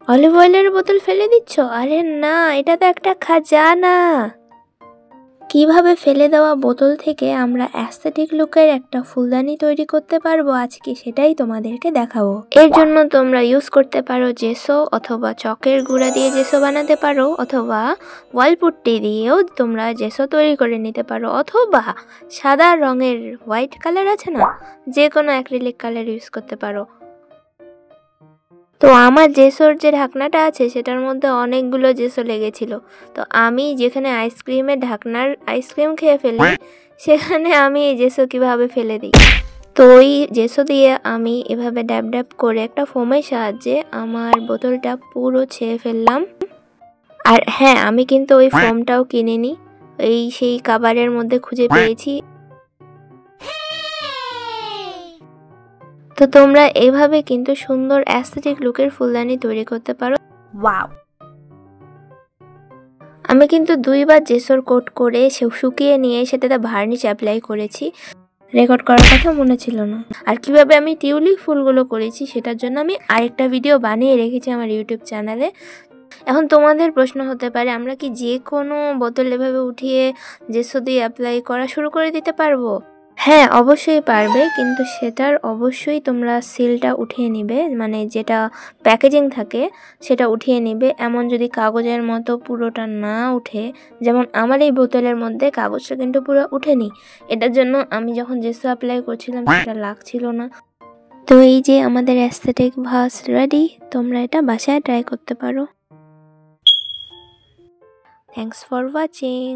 Olive অয়েলের বোতল ফেলে দিচ্ছ? আরে না, এটা তো একটা খাজানা। কিভাবে ফেলে দেওয়া বোতল থেকে আমরা অ্যাস্থেটিক লুকের একটা ফুলদানি তৈরি করতে পারবো আজকে সেটাই তোমাদেরকে দেখাবো। এর জন্য তোমরা ইউজ করতে পারো জেসো, অথবা চকের গুঁড়া দিয়ে জেসো বানাতে পারো, অথবা ওয়ালপুট্টি দিয়েও তোমরা জেসো তৈরি করে নিতে পারো, অথবা সাদা রঙের হোয়াইট কালার আছে না, যে কোনো অ্যাক্রিলিক কালার ইউজ করতে পারো। তো আমার জেসোর যে ঢাকনাটা আছে সেটার মধ্যে অনেকগুলো জেসো লেগেছিল। তো আমি যেখানে আইসক্রিমের ঢাকনার আইসক্রিম খেয়ে ফেলি সেখানে আমি এই জেসো কীভাবে ফেলে দিই। তো ওই জেসো দিয়ে আমি এভাবে ড্যাব ড্যাব করে একটা ফোমের সাহায্যে আমার বোতলটা পুরো ছেয়ে ফেললাম। আর হ্যাঁ, আমি কিন্তু ওই ফোমটাও কিনে নিই, সেই কাবারের মধ্যে খুঁজে পেয়েছি। তো তোমরা এইভাবে কিন্তু সুন্দর অ্যাস্থেটিক লুকের ফুলদানি তৈরি করতে পারো। ওয়াও! আমি কিন্তু 2বার জেসোর কোট করে শুকিয়ে নিয়ে সেটাতে ভার্নিশ অ্যাপ্লাই করেছি, রেকর্ড করার কথা মনে ছিল না। আর কিভাবে আমি টিউলিপ ফুলগুলো করেছি সেটার জন্য আমি আরেকটা ভিডিও বানিয়ে রেখেছি আমার ইউটিউব চ্যানেলে। এখন তোমাদের প্রশ্ন হতে পারে, আমরা কি যে কোনো বোতল এভাবে উঠিয়ে জেসো দিয়ে অ্যাপ্লাই করা শুরু করে দিতে পারবো? হ্যাঁ, অবশ্যই পারবে, কিন্তু সেটার অবশ্যই তোমরা সিলটা উঠিয়ে নিবে, মানে যেটা প্যাকেজিং থাকে সেটা উঠিয়ে নিবে। এমন যদি কাগজের মতো পুরোটা না উঠে, যেমন আমার এই বোতলের মধ্যে কাগজটা কিন্তু পুরো উঠেনি, এটার জন্য আমি যখন জেসো অ্যাপ্লাই করছিলাম সেটা লাগছিল না। তো এই যে আমাদের অ্যাস্থেটিক ভাস রেডি, তোমরা এটা বাসায় ট্রাই করতে পারো। Thanks for watching.